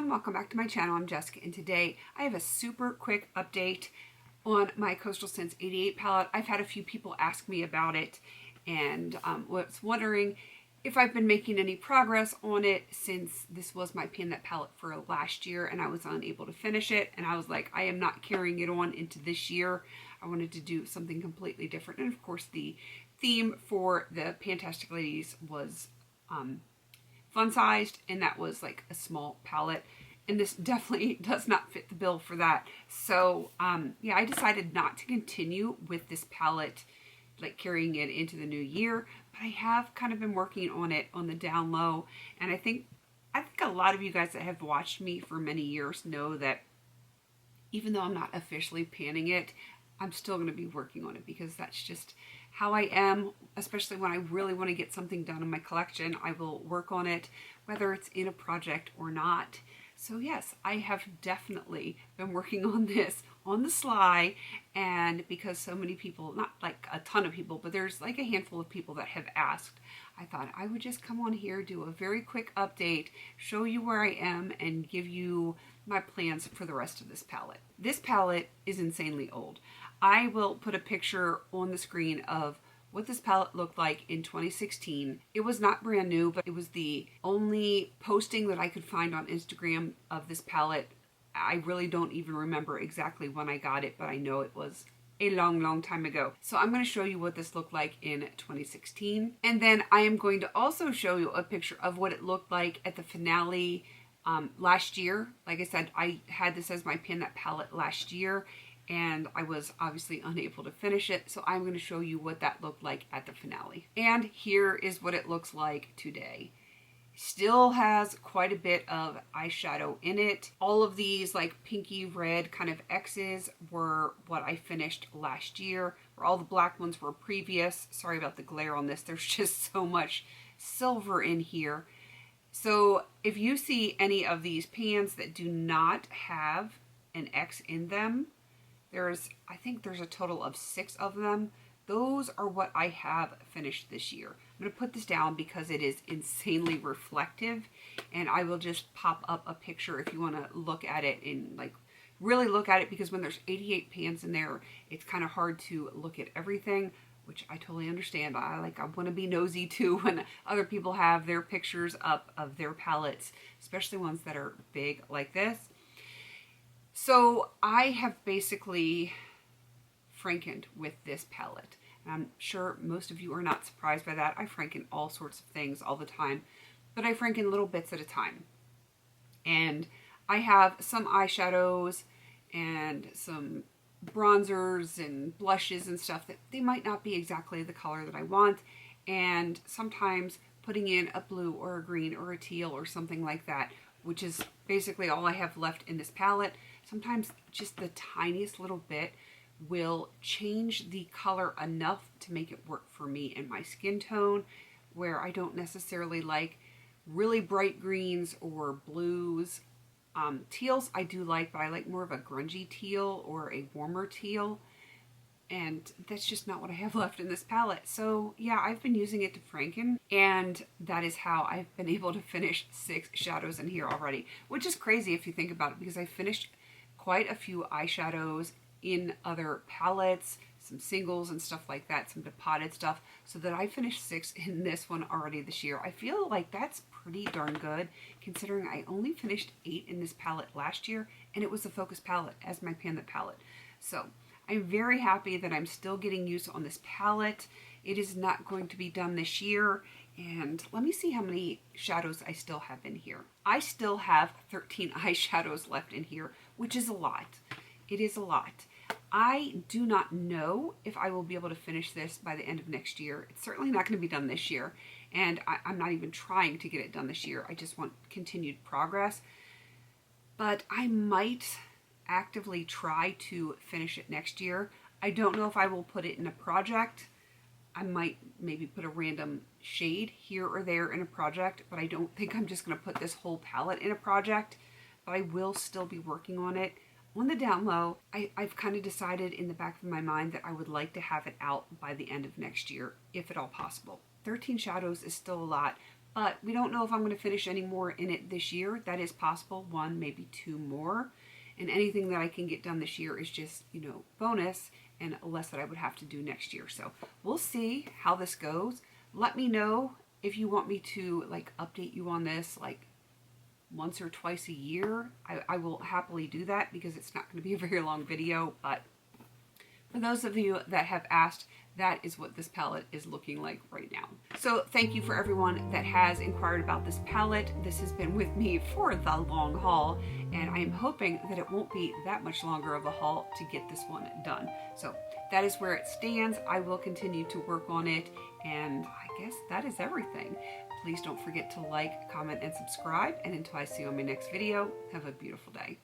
everyone, welcome back to my channel. I'm Jessica, and today I have a super quick update on my Coastal Scents 88 palette. I've had a few people ask me about it and was wondering if I've been making any progress on it since this was my pan that palette for last year and I was unable to finish it, and I was like, I am not carrying it on into this year. I wanted to do something completely different, and of course the theme for the Fantastic Ladies was fun-sized, and that was like a small palette, and this definitely does not fit the bill for that. So yeah, I decided not to continue with this palette, like carrying it into the new year, but I have kind of been working on it on the down low, and I think a lot of you guys that have watched me for many years know that even though I'm not officially panning it, I'm still going to be working on it because that's just how I am, especially when I really want to get something done in my collection. I will work on it, whether it's in a project or not. So yes, I have definitely been working on this on the sly, and because so many people, not like a ton of people, but there's like a handful of people that have asked, I thought I would just come on here, do a very quick update, show you where I am, and give you my plans for the rest of this palette. This palette is insanely old. I will put a picture on the screen of what this palette looked like in 2016. It was not brand new, but it was the only posting that I could find on Instagram of this palette. I really don't even remember exactly when I got it, but I know it was a long time ago. So I'm going to show you what this looked like in 2016. And then I am going to also show you a picture of what it looked like at the finale last year. Like I said, I had this as my pan that palette last year, and I was obviously unable to finish it, so I'm going to show you what that looked like at the finale. And here is what it looks like today. Still has quite a bit of eyeshadow in it. All of these like pinky red kind of X's were what I finished last year, where all the black ones were previous. Sorry about the glare on this, there's just so much silver in here. So if you see any of these pans that do not have an X in them, I think there's a total of 6 of them. Those are what I have finished this year. I'm going to put this down because it is insanely reflective, and I will just pop up a picture if you want to look at it and like really look at it, because when there's 88 pans in there, it's kind of hard to look at everything, which I totally understand. I want to be nosy too when other people have their pictures up of their palettes, especially ones that are big like this. So I have basically frankened with this palette. And I'm sure most of you are not surprised by that. I franken all sorts of things all the time, but I franken little bits at a time. And I have some eyeshadows and some bronzers and blushes and stuff that they might not be exactly the color that I want. And sometimes putting in a blue or a green or a teal or something like that, which is basically all I have left in this palette. Sometimes just the tiniest little bit will change the color enough to make it work for me and my skin tone, where I don't necessarily like really bright greens or blues. Teals I do like, but I like more of a grungy teal or a warmer teal, and that's just not what I have left in this palette. So yeah, I've been using it to franken, and that is how I've been able to finish 6 shadows in here already, which is crazy if you think about it, because I finished quite a few eyeshadows in other palettes, some singles and stuff like that, some depotted stuff, so that I finished 6 in this one already this year. I feel like that's pretty darn good, considering I only finished 8 in this palette last year, and it was a focus palette as my pan that palette. So I'm very happy that I'm still getting use on this palette. It is not going to be done this year, and let me see how many shadows I still have in here. I still have 13 eyeshadows left in here, which is a lot. It is a lot. I do not know if I will be able to finish this by the end of next year. It's certainly not going to be done this year, and I'm not even trying to get it done this year. I just want continued progress. But I might actively try to finish it next year. I don't know if I will put it in a project. I might maybe put a random shade here or there in a project, but I don't think I'm just going to put this whole palette in a project. But I will still be working on it. On the down low, I've kind of decided in the back of my mind that I would like to have it out by the end of next year, if at all possible. 13 shadows is still a lot, but we don't know if I'm going to finish any more in it this year. That is possible, 1, maybe 2 more. And anything that I can get done this year is just, you know, bonus and less that I would have to do next year. So we'll see how this goes. Let me know if you want me to like update you on this like once or twice a year. I will happily do that because it's not going to be a very long video, but for those of you that have asked, that is what this palette is looking like right now. So thank you for everyone that has inquired about this palette. This has been with me for the long haul, and I am hoping that it won't be that much longer of a haul to get this one done. So that is where it stands. I will continue to work on it, and I guess that is everything. Please don't forget to like, comment, and subscribe, and until I see you on my next video, have a beautiful day.